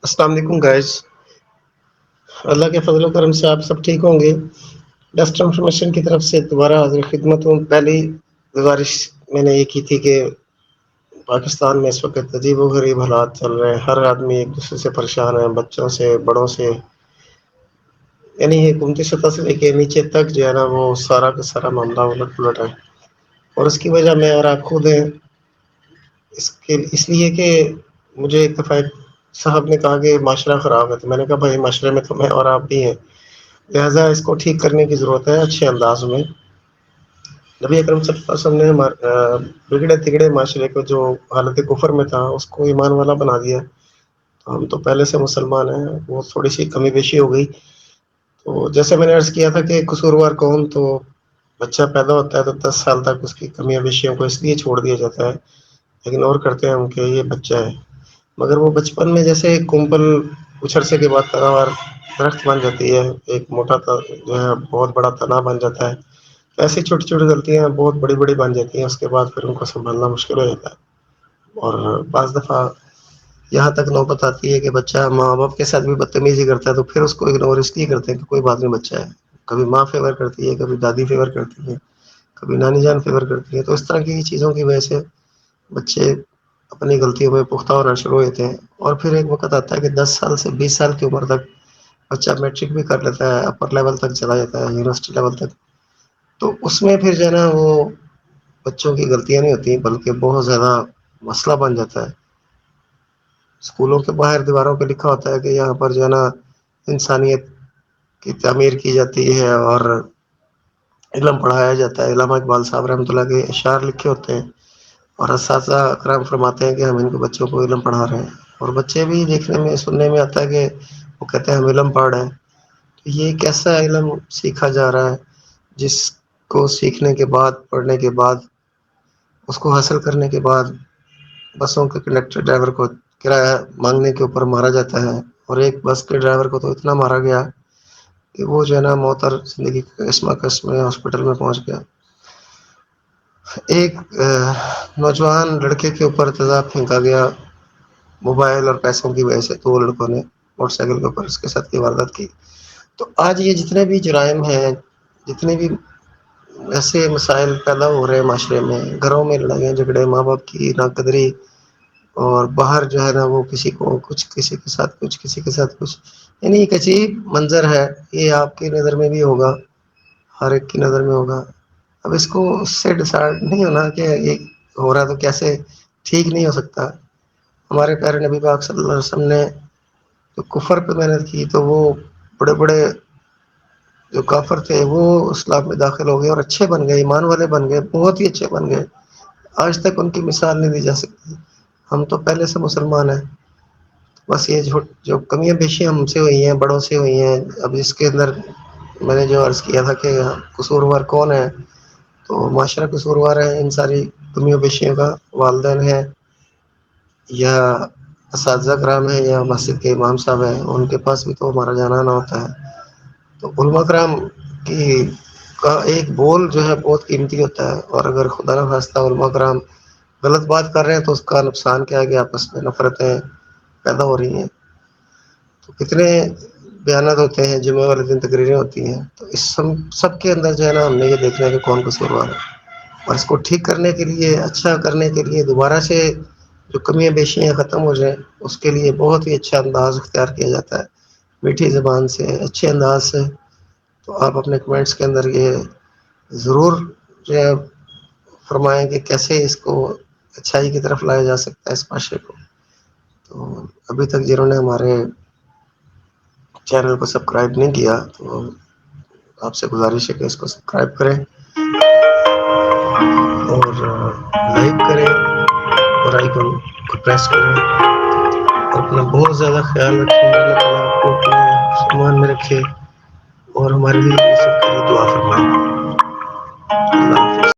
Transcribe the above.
السلام علیکم گائز. اللہ کے فضل و کرم سے آپ سب ٹھیک ہوں گے. ڈسٹ انفارمیشن کی طرف سے دوبارہ حاضر خدمت ہوں. پہلی گزارش میں نے یہ کی تھی کہ پاکستان میں اس وقت عجیب و غریب حالات چل رہے ہیں. ہر آدمی ایک دوسرے سے پریشان ہے، بچوں سے بڑوں سے، یعنی حکومتی سطح سے لے کے نیچے تک جو ہے نا وہ سارا کا سارا معاملہ الٹ پلٹ ہے. اور اس کی وجہ میں اور آپ خود ہیں. اس لیے کہ مجھے اتفاق صاحب نے کہا کہ معاشرہ خراب ہے، تو میں نے کہا بھائی معاشرے میں تو میں اور آپ بھی ہیں، لہٰذا اس کو ٹھیک کرنے کی ضرورت ہے اچھے انداز میں. نبی اکرم صلی اللہ علیہ وسلم نے بگڑے تگڑے معاشرے کو جو حالت کفر میں تھا اس کو ایمان والا بنا دیا. تو ہم تو پہلے سے مسلمان ہیں، وہ تھوڑی سی کمی بیشی ہو گئی. تو جیسے میں نے عرض کیا تھا کہ قصوروار کون، تو بچہ پیدا ہوتا ہے تو 10 سال تک اس کی کمیاں بیشیوں کو اس لیے چھوڑ دیا جاتا ہے، اگنور کرتے ہیں ہم کہ یہ بچہ ہے. مگر وہ بچپن میں جیسے کمپل کچھ عرصے کے بعد پیداوار درخت بن جاتی ہے، ایک موٹا جو ہے بہت بڑا تنا بن جاتا ہے. ایسی چھوٹی چھوٹی غلطیاں بہت بڑی بڑی بن جاتی ہیں، اس کے بعد پھر ان کو سنبھالنا مشکل ہو جاتا ہے. اور بعض دفعہ یہاں تک نوبت آتی ہے کہ بچہ ماں باپ کے ساتھ بھی بدتمیزی کرتا ہے، تو پھر اس کو اگنور اس لیے کرتے ہیں کہ کوئی بات نہیں بچہ ہے. کبھی ماں فیور کرتی ہے، کبھی دادی فیور کرتی ہے، کبھی نانی جان فیور کرتی ہے. تو اس طرح کی چیزوں کی وجہ سے بچے اپنی غلطیوں میں پختہ ہونا شروع ہوتے ہیں. اور پھر ایک وقت آتا ہے کہ 10 سال سے 20 سال کی عمر تک بچہ میٹرک بھی کر لیتا ہے، اپر لیول تک چلا جاتا ہے، یونیورسٹی لیول تک. تو اس میں پھر جو ہے نا وہ بچوں کی غلطیاں نہیں ہوتی بلکہ بہت زیادہ مسئلہ بن جاتا ہے. اسکولوں کے باہر دیواروں پہ لکھا ہوتا ہے کہ یہاں پر جو ہے نا انسانیت کی تعمیر کی جاتی ہے اور علم پڑھایا جاتا ہے. علامہ اقبال صاحب رحمۃ اللہ کے اشعار لکھے ہوتے ہیں اور اساتذہ کرام فرماتے ہیں کہ ہم ان کو بچوں کو علم پڑھا رہے ہیں. اور بچے بھی دیکھنے میں سننے میں آتا ہے کہ وہ کہتے ہیں ہم علم پڑھ رہے ہیں. تو یہ کیسا علم سیکھا جا رہا ہے جس کو سیکھنے کے بعد، پڑھنے کے بعد، اس کو حاصل کرنے کے بعد بسوں کے کنڈکٹر ڈرائیور کو کرایہ مانگنے کے اوپر مارا جاتا ہے. اور ایک بس کے ڈرائیور کو تو اتنا مارا گیا کہ وہ جو ہے نا موت اور زندگی کے کشمکش میں ہاسپٹل میں پہنچ گیا. ایک نوجوان لڑکے کے اوپر تیزاب پھینکا گیا موبائل اور پیسوں کی وجہ سے. 2 لڑکوں نے موٹر سائیکل کے اوپر اس کے ساتھ کی واردات کی. تو آج یہ جتنے بھی جرائم ہیں، جتنے بھی ایسے مسائل پیدا ہو رہے ہیں معاشرے میں، گھروں میں لڑائیاں جھگڑے، ماں باپ کی ناقدری، اور باہر جو ہے نا وہ کسی کو کچھ، کسی کے ساتھ کچھ، کسی کے ساتھ کچھ، یعنی ایک عجیب منظر ہے. یہ آپ کی نظر میں بھی ہوگا، ہر ایک کی نظر میں ہوگا. اب اس کو اس سے ڈسائڈ نہیں ہونا کہ یہ ہو رہا تو کیسے ٹھیک نہیں ہو سکتا. ہمارے پیارے نبی پاک صلی اللہ علیہ وسلم نے جو کفر پہ محنت کی تو وہ بڑے بڑے جو کافر تھے وہ اسلام میں داخل ہو گئے اور اچھے بن گئے، ایمان والے بن گئے، بہت ہی اچھے بن گئے. آج تک ان کی مثال نہیں دی جا سکتی. ہم تو پہلے سے مسلمان ہیں. بس یہ جو کمیاں بیشیاں ہم سے ہوئی ہیں، بڑوں سے ہوئی ہیں. اب اس کے اندر میں نے جو عرض کیا تھا کہ قصوروار کون ہے، تو معاشرہ قصوروار ہے ان ساری کمیوں بیشیوں کا. والدین ہیں یا اساتذہ کرام ہیں یا مسجد کے امام صاحب ہیں، ان کے پاس بھی تو ہمارا جانا آنا ہوتا ہے. تو علماء کرام کی کا ایک بول جو ہے بہت قیمتی ہوتا ہے. اور اگر خدا نخواستہ علماء کرام غلط بات کر رہے ہیں تو اس کا نقصان کیا ہے کہ آپس میں نفرتیں پیدا ہو رہی ہیں. تو کتنے بیانات ہوتے ہیں، جمعہ والے دن تقریریں ہوتی ہیں. تو اس سب کے اندر جو ہے نا ہم نے یہ دیکھنا ہے کہ کون قصوروار ہے. اور اس کو ٹھیک کرنے کے لیے، اچھا کرنے کے لیے، دوبارہ سے جو کمیاں بیشیاں ختم ہو جائیں، اس کے لیے بہت ہی اچھا انداز اختیار کیا جاتا ہے، میٹھی زبان سے، اچھے انداز سے. تو آپ اپنے کمنٹس کے اندر یہ ضرور جو ہے فرمائیں کہ کیسے اس کو اچھائی کی طرف لایا جا سکتا ہے اس معاشرے کو. تو ابھی تک جنہوں نے ہمارے چینل کو سبسکرائب نہیں کیا تو آپ سے گزارش ہے کہ اس کو سبسکرائب کریں اور لائک کریں اور آئیکن کو پریس کریں. اور اپنا بہت زیادہ خیال رکھیں. اللہ تعالیٰ آپ کو اپنے سامان میں رکھے اور ہمارے لیے سب کے لیے دعا فرمائیں. اللہ حافظ.